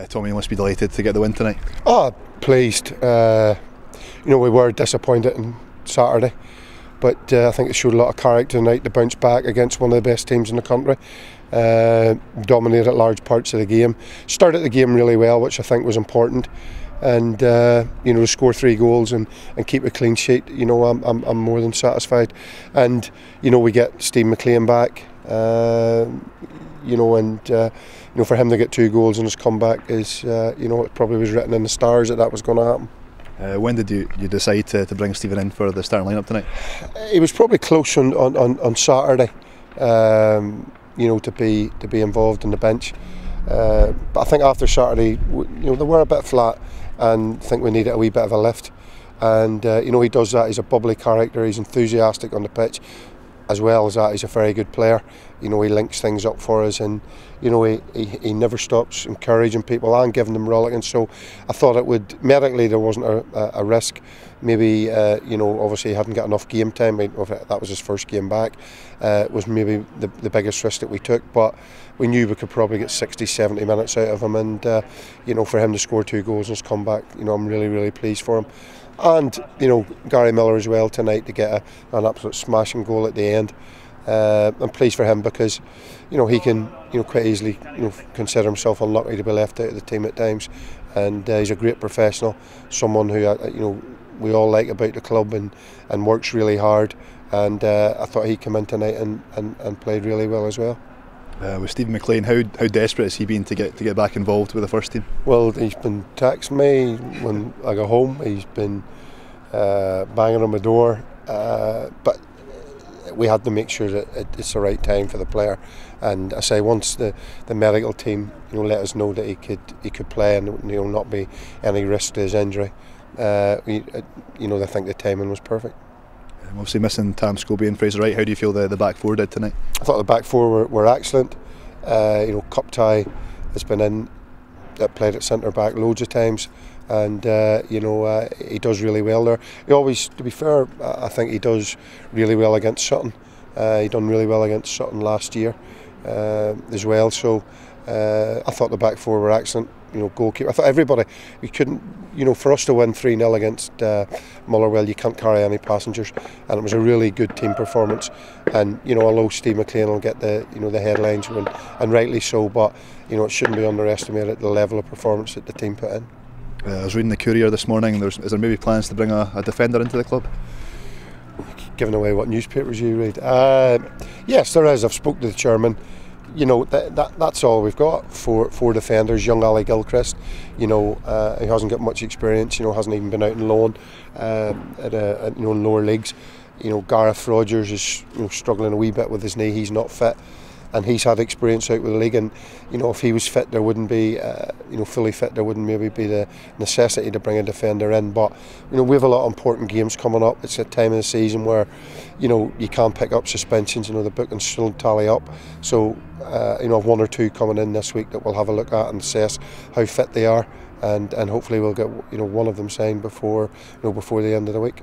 Tommy, you must be delighted to get the win tonight. Oh, pleased. We were disappointed on Saturday, but I think it showed a lot of character tonight to bounce back against one of the best teams in the country. Dominated large parts of the game. Started the game really well, which I think was important. And to score 3 goals and keep a clean sheet, I'm more than satisfied. And we get Steve McLean back. For him to get 2 goals in his comeback is, it probably was written in the stars that was going to happen. When did you decide to bring Stephen in for the starting lineup tonight? He was probably close on Saturday, to be involved in the bench. But I think after Saturday, they were a bit flat, and I think we needed a wee bit of a lift. And he does that. He's a bubbly character. He's enthusiastic on the pitch. As well as that, he's a very good player. He links things up for us, and he never stops encouraging people and giving them rollicking. So I thought it would, medically there wasn't a risk. Maybe obviously he hadn't got enough game time. That was his first game back. It was maybe the biggest risk that we took, but we knew we could probably get 60-70 minutes out of him, and for him to score 2 goals in his comeback, I'm really pleased for him. And Gary Miller as well tonight to get an absolute smashing goal at the end. I'm pleased for him because he can quite easily consider himself unlucky to be left out of the team at times, and he's a great professional, someone who we all like about the club, and works really hard. And I thought he came in tonight and played really well as well. With Stephen McLean, how desperate has he been to get back involved with the first team? Well, he's been texting me when I go home. He's been banging on my door, but we had to make sure that it's the right time for the player. And I say once the medical team let us know that he could play and not be any risk to his injury, I think the timing was perfect. Obviously missing Tam Scobie and Fraser Wright. How do you feel the back four did tonight? I thought the back four were excellent. Cup Tie has been in, played at centre back loads of times, and he does really well there. He always, to be fair, I think he does really well against Sutton. He done really well against Sutton last year as well. So I thought the back four were excellent. Goalkeeper. I thought everybody. We couldn't. For us to win 3-0 against Motherwell, you can't carry any passengers, and it was a really good team performance. And although Steve McLean will get the headlines, and rightly so, but it shouldn't be underestimated the level of performance that the team put in. I was reading the Courier this morning. Is there maybe plans to bring a defender into the club? Giving away what newspapers you read. Yes, there is. I've spoken to the chairman. That's all we've got. Four defenders. Young Ali Gilchrist, he hasn't got much experience. Hasn't even been out on loan at lower leagues. Gareth Rogers is struggling a wee bit with his knee. He's not fit, and he's had experience out with the league. And if he was fit, there wouldn't be fully fit. There wouldn't maybe be the necessity to bring a defender in. But we have a lot of important games coming up. It's a time of the season where you can't pick up suspensions. The bookings still tally up. So I've 1 or 2 coming in this week that we'll have a look at and assess how fit they are, and hopefully we'll get one of them signed before the end of the week.